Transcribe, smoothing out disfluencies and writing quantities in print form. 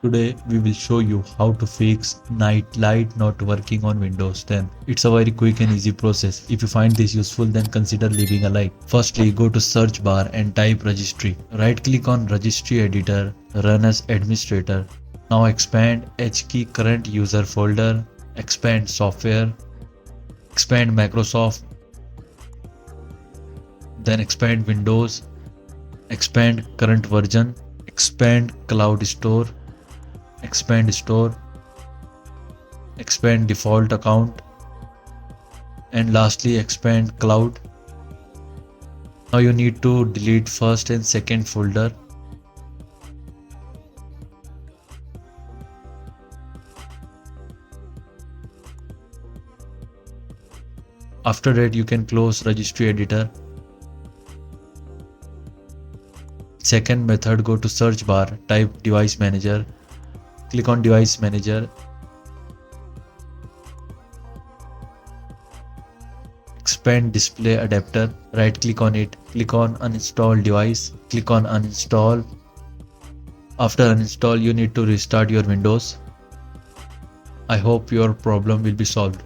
Today we will show you how to fix night light not working on Windows 10. It's a very quick and easy process. If you find this useful, then consider leaving a like. Firstly, go to search bar and type registry. Right click on registry editor, run as administrator. Now expand H key current user folder, expand software, expand Microsoft, then expand Windows, expand current version, expand cloud store, expand store, expand default account, and lastly expand cloud. Now you need to delete first and second folder. After that you can close registry editor. Second method, go to search bar, type device manager, click on device manager, expand display adapter, right click on it, click on uninstall device, click on uninstall. After uninstall you need to restart your Windows. I hope your problem will be solved.